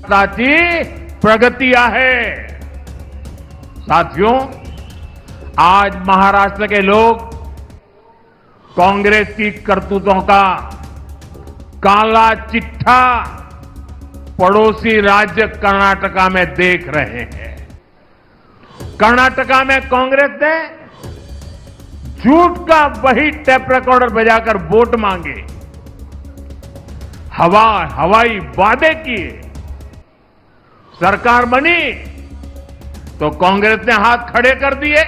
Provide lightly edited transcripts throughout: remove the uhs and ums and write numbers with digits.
भारताची प्रगती आहे. साथियों, आज महाराष्ट्र के लोग कांग्रेस की करतूतों का काला चिट्ठा पड़ोसी राज्य कर्नाटका में देख रहे हैं. कर्नाटका में कांग्रेस ने झूठ का वही टेप रिकॉर्डर बजाकर वोट मांगे, हवाई वादे किए. सरकार बनी तो कांग्रेस ने हाथ खड़े कर दिए.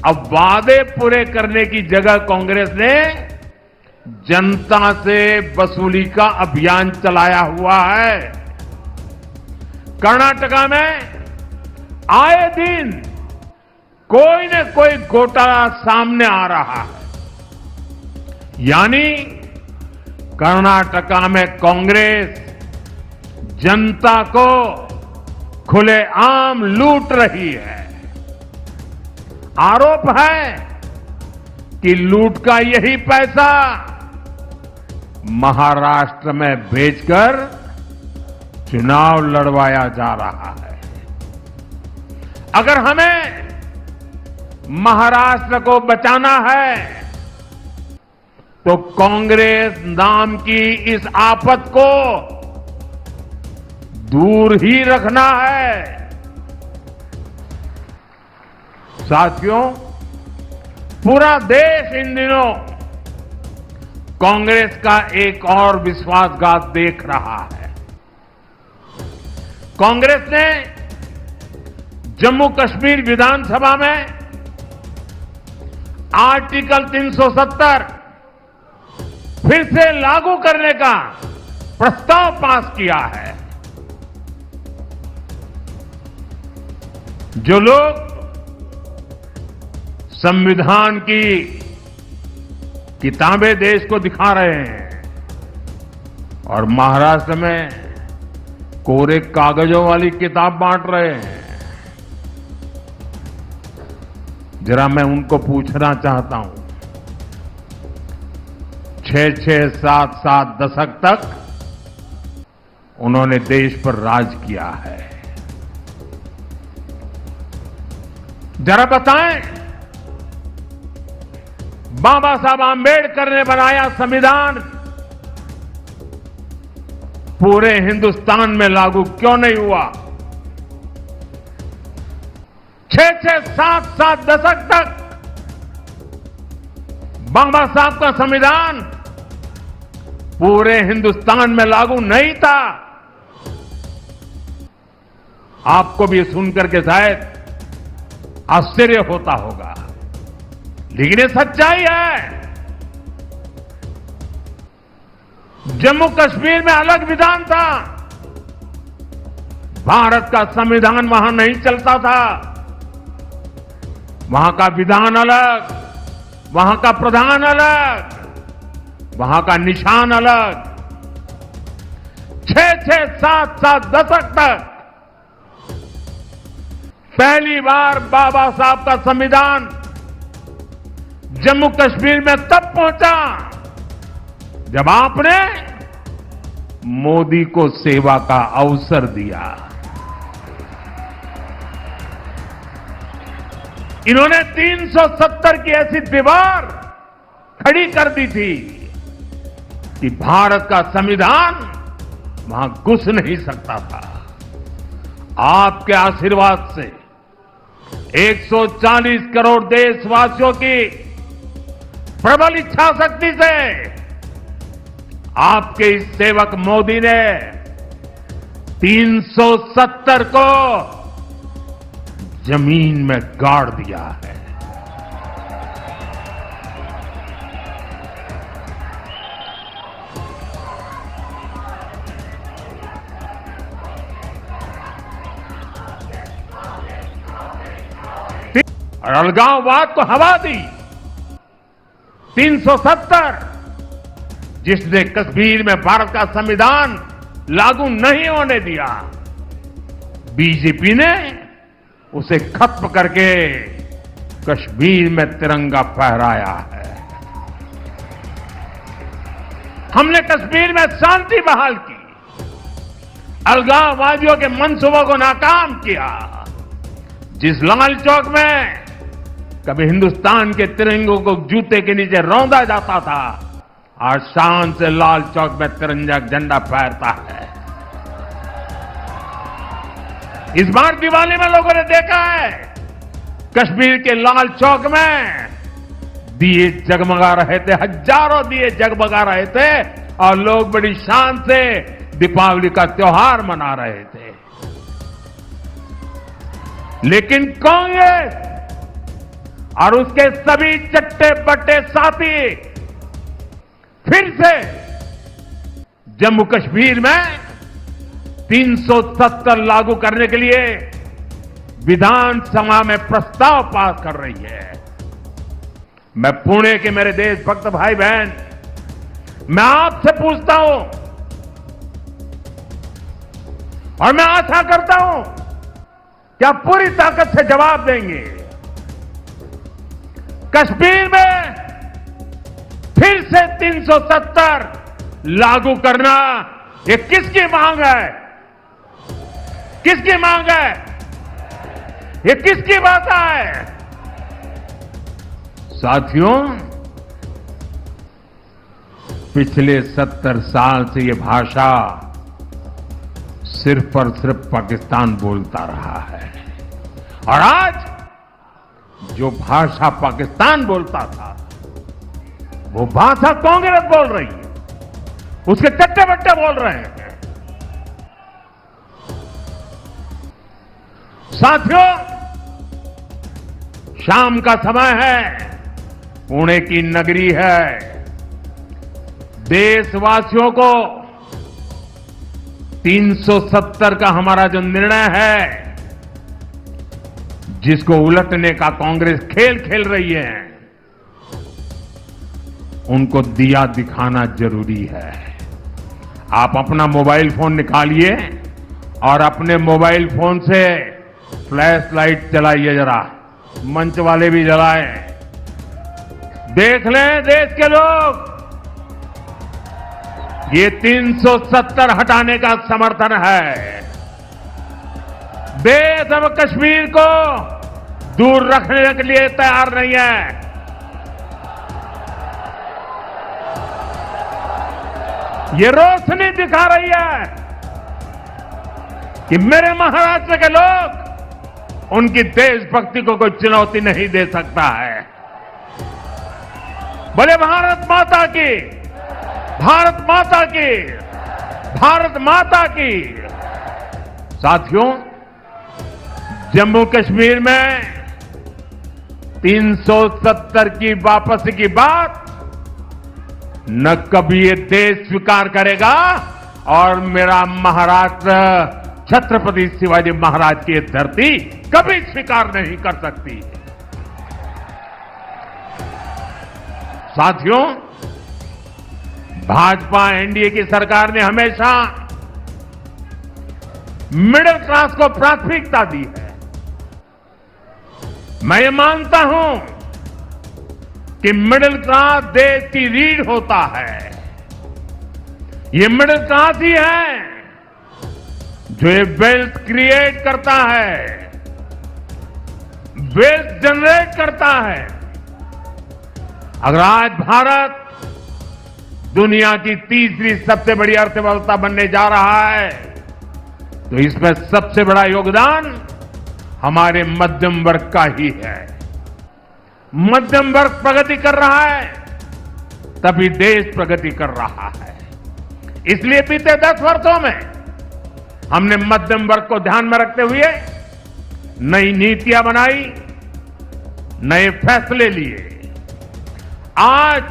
अब वादे पूरे करने की जगह कांग्रेस ने जनता से वसूली का अभियान चलाया हुआ है. कर्नाटका में आए दिन कोई न कोई घोटाला सामने आ रहा है. यानी कर्नाटका में कांग्रेस जनता को खुलेआम लूट रही है. आरोप है कि लूट का यही पैसा महाराष्ट्र में भेजकर चुनाव लड़वाया जा रहा है. अगर हमें महाराष्ट्र को बचाना है तो कांग्रेस नाम की इस आफत को दूर ही रखना है. साथियों, पूरा देश इन दिनों कांग्रेस का एक और विश्वासघात देख रहा है. कांग्रेस ने जम्मू कश्मीर विधानसभा में आर्टिकल 370 फिर से लागू करने का प्रस्ताव पास किया है. जो लोग संविधान की किताबें देश को दिखा रहे हैं और महाराष्ट्र में कोरे कागजों वाली किताब बांट रहे हैं, जरा मैं उनको पूछना चाहता हूं. 6-6, 7-7 दशक तक उन्होंने देश पर राज किया है. जरा बताएं, बाबा साहब आंबेडकर ने बनाया संविधान पूरे हिंदुस्तान में लागू क्यों नहीं हुआ? 6-6, 7-7 दशक तक बाबा साहब का संविधान पूरे हिंदुस्तान में लागू नहीं था. आपको भी सुनकर के शायद आश्चर्य होता होगा, लेकिन ये सच्चाई है. जम्मू कश्मीर में अलग विधान था. भारत का संविधान वहां नहीं चलता था. वहां का विधान अलग, वहां का प्रधान अलग, वहां का निशान अलग. 6-6, 7-7 दशक तक पहली बार बाबा साहब का संविधान जम्मू कश्मीर में तब पहुंचा जब आपने मोदी को सेवा का अवसर दिया. इन्होंने 370 की ऐसी दीवार खड़ी कर दी थी कि भारत का संविधान वहां घुस नहीं सकता था. आपके आशीर्वाद से 140 करोड़ देशवासियों की प्रबल इच्छा शक्ति से आपके इस सेवक मोदी ने 370 को जमीन में गाड़ दिया है. और अलगाववाद को हवा दी. 370 जिसने कश्मीर में भारत का संविधान लागू नहीं होने दिया, बीजेपी ने उसे खत्म करके कश्मीर में तिरंगा फहराया है. हमने कश्मीर में शांति बहाल की. अलगाववादियों के मंसूबों को नाकाम किया। जिस लाल चौक में कभी हिंदुस्तान के तिरंगों को जूते के नीचे रौंदा जाता था, आज शान से लाल चौक में तिरंगा झंडा फहरता है। इस बार दिवाली में लोगों ने देखा है कश्मीर के लाल चौक में दिए जगमगा रहे थे, हजारों दिए जगमगा रहे थे और लोग बड़ी शान से दीपावली का त्योहार मना रहे थे। लेकिन कांग्रेस और उसके सभी चट्टे बट्टे साथी फिर से जम्मू कश्मीर में 370 लागू करने के लिए विधानसभा में प्रस्ताव पास कर रही है। मैं पुणे के मेरे देशभक्त भाई बहन, मैं आपसे पूछता हूं और मैं आशा करता हूं कि आप पूरी ताकत से जवाब देंगे। कश्मीर में फिर से 370 लागू करना, ये किसकी मांग है? किसकी मांग है? ये किसकी बात है? साथियों, पिछले 70 साल से ये भाषा सिर्फ और सिर्फ पाकिस्तान बोलता रहा है और आज जो भाषा पाकिस्तान बोलता था वो भाषा कांग्रेस बोल रही है, उसके चट्टे बट्टे बोल रहे हैं। साथियों, शाम का समय है, पुणे की नगरी है। देशवासियों को 370 का हमारा जो निर्णय है, जिसको उलटने का कांग्रेस खेल खेल रही है, उनको दिया दिखाना जरूरी है। आप अपना मोबाइल फोन निकालिए और अपने मोबाइल फोन से फ्लैश लाइट जलाइए, जरा मंच वाले भी जलाएं। देख लें देश के लोग, ये 370 हटाने का समर्थन है। देश अब कश्मीर को दूर रखने के लिए तैयार नहीं है। ये रोशनी दिखा रही है कि मेरे महाराष्ट्र के लोग, उनकी देशभक्ति को कोई चुनौती नहीं दे सकता है। बोले भारत माता की, भारत माता की, भारत माता की। साथियों, जम्मू कश्मीर में 370 की वापसी की बात न कभी ये देश स्वीकार करेगा और मेरा महाराष्ट्र छत्रपति शिवाजी महाराज की धरती कभी स्वीकार नहीं कर सकती। साथियों, भाजपा एनडीए की सरकार ने हमेशा मिडिल क्लास को प्राथमिकता दी है। मैं ये मानता हूं कि मिडिल क्लास देश की रीढ़ होता है। ये मिडिल क्लास ही है जो ये वेल्थ क्रिएट करता है, वेल्थ जनरेट करता है। अगर आज भारत दुनिया की तीसरी सबसे बड़ी अर्थव्यवस्था बनने जा रहा है, तो इसमें सबसे बड़ा योगदान हमारे मध्यम वर्ग का ही है। मध्यम वर्ग प्रगति कर रहा है तभी देश प्रगति कर रहा है। इसलिए बीते 10 वर्षों में हमने मध्यम वर्ग को ध्यान में रखते हुए नई नीतियां बनाई, नए फैसले लिए। आज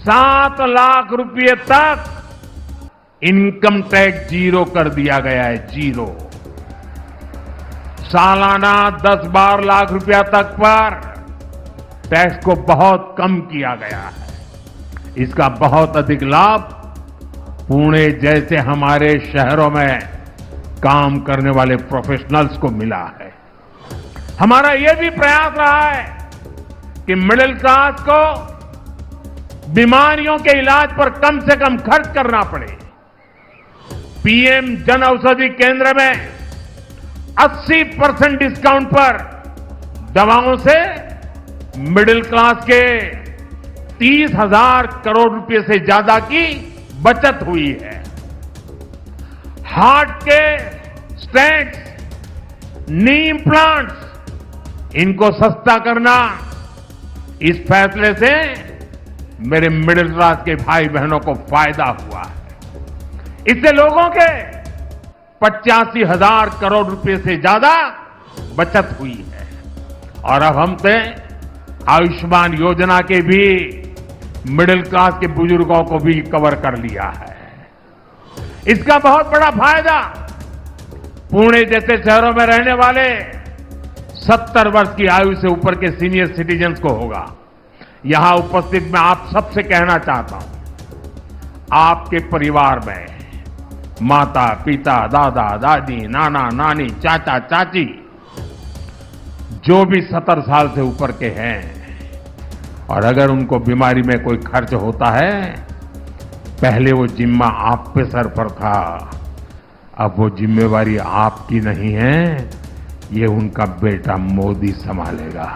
7 लाख रुपए तक इनकम टैक्स जीरो कर दिया गया है, जीरो। सालाना 10-12 लाख रुपया तक पर टैक्स को बहुत कम किया गया है। इसका बहुत अधिक लाभ पुणे जैसे हमारे शहरों में काम करने वाले प्रोफेशनल्स को मिला है। हमारा यह भी प्रयास रहा है कि मिडिल क्लास को बीमारियों के इलाज पर कम से कम खर्च करना पड़े। पीएम जन औषधि केंद्र में 80% डिस्काउंट पर दवाओं से मिडिल क्लास के 30,000 करोड़ रुपए से ज्यादा की बचत हुई है। हार्ट के स्टेंट्स, नी इम्प्लांट्स, इनको सस्ता करना, इस फैसले से मेरे मिडिल क्लास के भाई बहनों को फायदा हुआ है। इससे लोगों के 85,000 करोड़ रुपए से ज्यादा बचत हुई है। और अब हमने आयुष्मान योजना के भी मिडिल क्लास के बुजुर्गों को भी कवर कर लिया है। इसका बहुत बड़ा फायदा पुणे जैसे शहरों में रहने वाले 70 वर्ष की आयु से ऊपर के सीनियर सिटीजन्स को होगा। यहां उपस्थित मैं आप सबसे कहना चाहता हूं, आपके परिवार में माता, पिता, दादा, दादी, नाना, नानी, चाचा, चाची जो भी 70 साल से ऊपर के हैं और अगर उनको बीमारी में कोई खर्च होता है, पहले वो जिम्मा आप पे सर पर था, अब वो जिम्मेवारी आपकी नहीं है, ये उनका बेटा मोदी संभालेगा।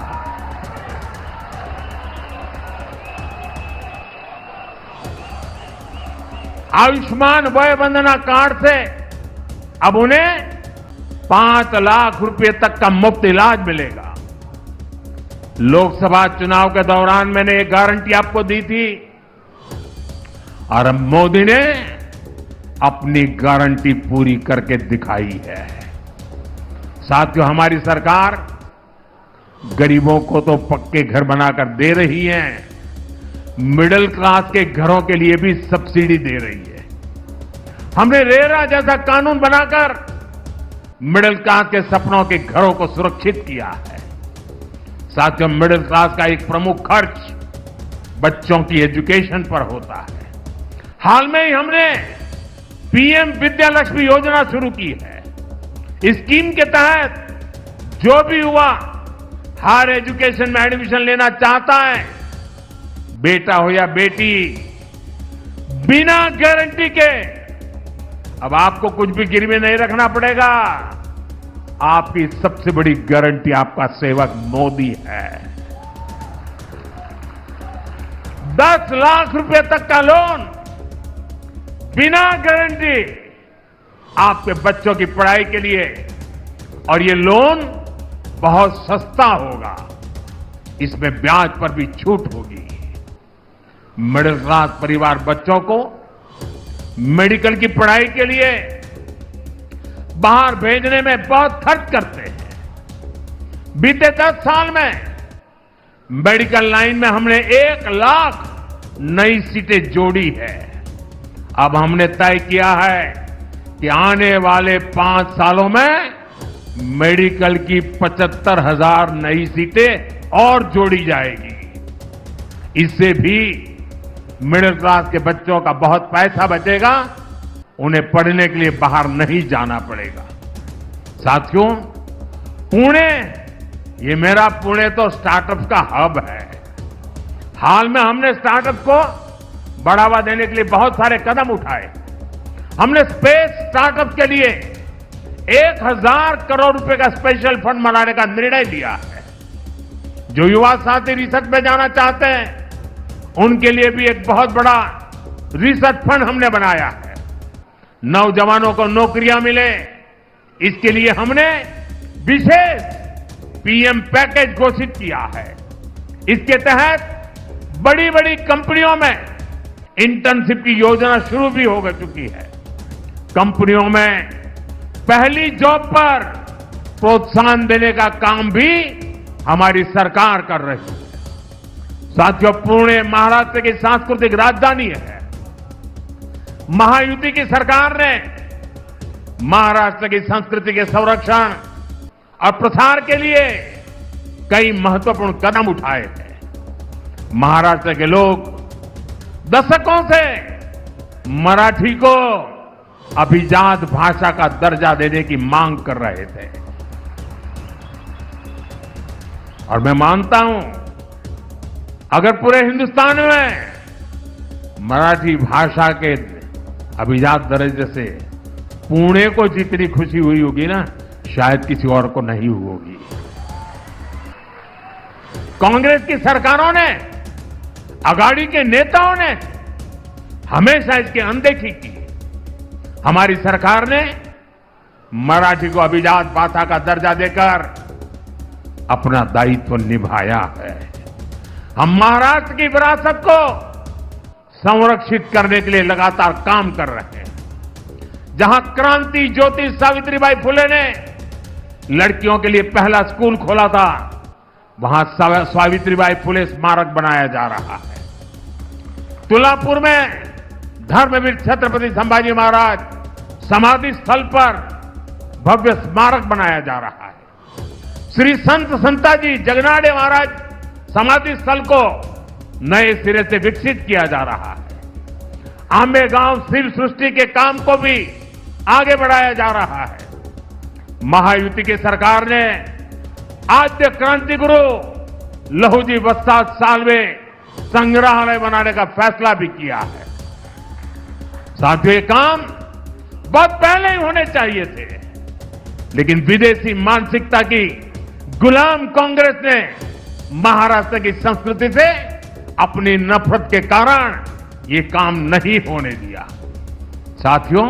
आयुष्मान वय वंदना कार्ड से अब उन्हें 5 लाख रुपए तक का मुफ्त इलाज मिलेगा। लोकसभा चुनाव के दौरान मैंने एक गारंटी आपको दी थी और अब मोदी ने अपनी गारंटी पूरी करके दिखाई है। साथियों, हमारी सरकार गरीबों को तो पक्के घर बनाकर दे रही है, मिडिल क्लास के घरों के लिए भी सब्सिडी दे रही है। हमने रेरा जैसा कानून बनाकर मिडिल क्लास के सपनों के घरों को सुरक्षित किया है। साथियों, मिडिल क्लास का एक प्रमुख खर्च बच्चों की एजुकेशन पर होता है। हाल में ही हमने पीएम विद्या लक्ष्मी योजना शुरू की है। इस स्कीम के तहत जो भी युवा हायर एजुकेशन में एडमिशन लेना चाहता है, बेटा हो या बेटी, बिना गारंटी के अब आपको कुछ भी गिरवी नहीं रखना पड़ेगा। आपकी सबसे बड़ी गारंटी आपका सेवक मोदी है। 10 लाख रुपए तक का लोन बिना गारंटी आपके बच्चों की पढ़ाई के लिए, और ये लोन बहुत सस्ता होगा, इसमें ब्याज पर भी छूट होगी। मिडिल क्लास परिवार बच्चों को मेडिकल की पढ़ाई के लिए बाहर भेजने में बहुत खर्च करते हैं। बीते 10 साल में मेडिकल लाइन में हमने 1 लाख नई सीटें जोड़ी है। अब हमने तय किया है कि आने वाले 5 सालों में मेडिकल की 75,000 नई सीटें और जोड़ी जाएगी। इससे भी मिडिल क्लास के बच्चों का बहुत पैसा बचेगा, उन्हें पढ़ने के लिए बाहर नहीं जाना पड़ेगा। साथियों, पुणे, ये मेरा पुणे तो स्टार्टअप का हब है। हाल में हमने स्टार्टअप को बढ़ावा देने के लिए बहुत सारे कदम उठाए। हमने स्पेस स्टार्टअप के लिए 1,000 करोड़ रुपए का स्पेशल फंड बनाने का निर्णय लिया है। जो युवा साथी रिसर्च में जाना चाहते हैं, उनके लिए भी एक बहुत बड़ा रिसर्च फंड हमने बनाया है। नौजवानों को नौकरियां मिले, इसके लिए हमने विशेष पीएम पैकेज घोषित किया है। इसके तहत बड़ी बड़ी कंपनियों में इंटर्नशिप की योजना शुरू भी हो चुकी है। कंपनियों में पहली जॉब पर प्रोत्साहन देने का काम भी हमारी सरकार कर रही है। साथियों, पुणे महाराष्ट्र की सांस्कृतिक राजधानी है। महायुति की सरकार ने महाराष्ट्र की संस्कृति के संरक्षण और प्रसार के लिए कई महत्वपूर्ण कदम उठाए हैं। महाराष्ट्र के लोग दशकों से मराठी को अभिजात भाषा का दर्जा देने की मांग कर रहे थे, और मैं मानता हूं अगर पूरे हिंदुस्तान में मराठी भाषा के अभिजात दर्जे से पुणे को जितनी खुशी हुई होगी ना, शायद किसी और को नहीं हुई होगी। कांग्रेस की सरकारों ने, अगाड़ी के नेताओं ने हमेशा इसकी अनदेखी की। हमारी सरकार ने मराठी को अभिजात भाषा का दर्जा देकर अपना दायित्व निभाया है। हम महाराष्ट्र की विरासत को संरक्षित करने के लिए लगातार काम कर रहे हैं। जहां क्रांति ज्योति सावित्रीबाई फुले ने लड़कियों के लिए पहला स्कूल खोला था, वहां सावित्रीबाई फुले स्मारक बनाया जा रहा है। तुलापुर में धर्मवीर छत्रपति संभाजी महाराज समाधि स्थल पर भव्य स्मारक बनाया जा रहा है। श्री संत संताजी जगनाड़े महाराज समाधि स्थल को नए सिरे से विकसित किया जा रहा है। आंबेगांव शिव सृष्टि के काम को भी आगे बढ़ाया जा रहा है। महायुति की सरकार ने आद्य क्रांति गुरु लहूजी वस्ताद साल्वे संग्रहालय बनाने का फैसला भी किया है। साथियों, ये काम बहुत पहले ही होने चाहिए थे, लेकिन विदेशी मानसिकता की गुलाम कांग्रेस ने महाराष्ट्र की संस्कृति से अपनी नफरत के कारण ये काम नहीं होने दिया। साथियों,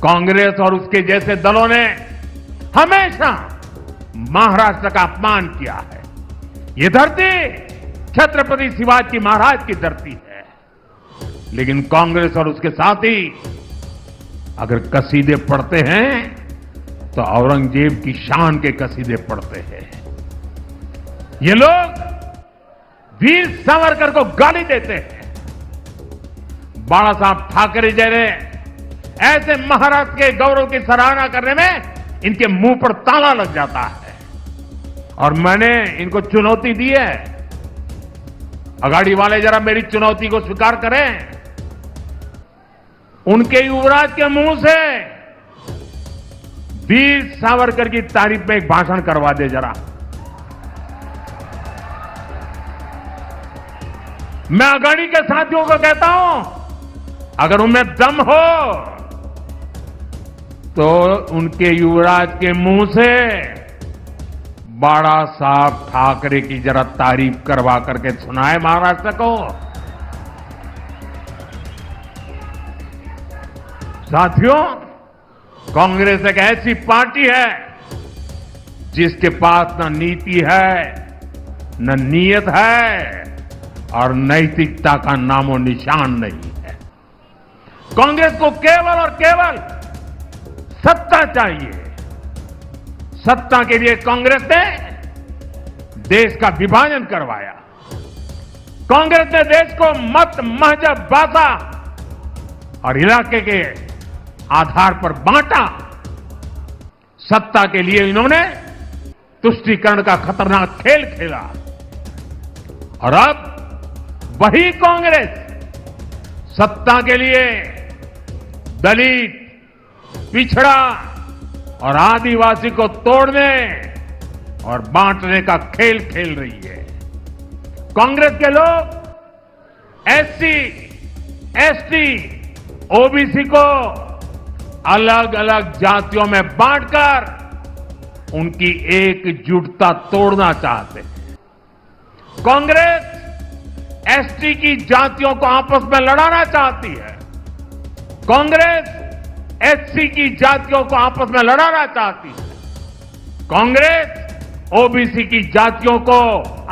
कांग्रेस और उसके जैसे दलों ने हमेशा महाराष्ट्र का अपमान किया है। ये धरती छत्रपति शिवाजी महाराज की धरती है, लेकिन कांग्रेस और उसके साथी अगर कसीदे पढ़ते हैं तो औरंगजेब की शान के कसीदे पढ़ते हैं। ये लोग वीर सावरकर को गाली देते हैं। बाला साहब ठाकरे जैसे ऐसे महाराष्ट्र के गौरव की सराहना करने में इनके मुंह पर ताला लग जाता है। और मैंने इनको चुनौती दी है, अगाड़ी वाले जरा मेरी चुनौती को स्वीकार करें। उनके युवराज के मुंह से वीर सावरकर की तारीफ में एक भाषण करवा दे जरा। मैं अगाड़ी के साथियों को कहता हूं, अगर उनमें दम हो तो उनके युवराज के मुंह से बाला साहब ठाकरे की जरा तारीफ करवा करके सुनाए महाराष्ट्र को। साथियों, कांग्रेस एक ऐसी पार्टी है जिसके पास न नीति है, न नीयत है और नैतिकता का नामो निशान नहीं है। कांग्रेस को केवल और केवल सत्ता चाहिए। सत्ता के लिए कांग्रेस ने देश का विभाजन करवाया। कांग्रेस ने देश को मत, मजहब, भाषा और इलाके के आधार पर बांटा। सत्ता के लिए इन्होंने तुष्टीकरण का खतरनाक खेल खेला। और अब वही कांग्रेस सत्ता के लिए दलित, पिछड़ा और आदिवासी को तोड़ने और बांटने का खेल खेल रही है। कांग्रेस के लोग एससी, एसटी, ओबीसी को अलग अलग जातियों में बांटकर उनकी एकजुटता तोड़ना चाहते हैं। कांग्रेस एसटी की जातियों को आपस में लड़ाना चाहती है। कांग्रेस एससी की जातियों को आपस में लड़ाना चाहती है। कांग्रेस ओबीसी की जातियों को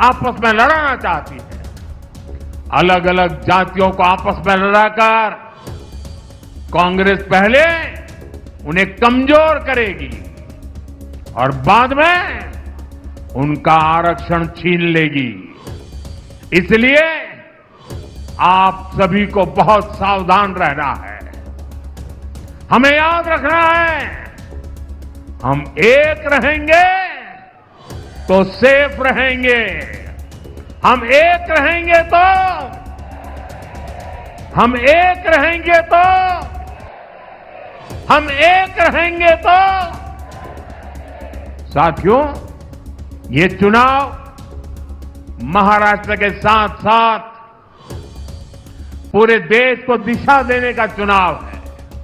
आपस में लड़ाना चाहती है। अलग अलग जातियों को आपस में लड़ाकर कांग्रेस पहले उन्हें कमजोर करेगी और बाद में उनका आरक्षण छीन लेगी। इसलिए आप सभी को बहुत सावधान रहना है। हमें याद रखना है, हम एक रहेंगे तो सेफ रहेंगे। हम एक रहेंगे तो हम एक रहेंगे तो हम एक रहेंगे तो साथियों, ये चुनाव महाराष्ट्र के साथ साथ पूरे देश को दिशा देने का चुनाव है।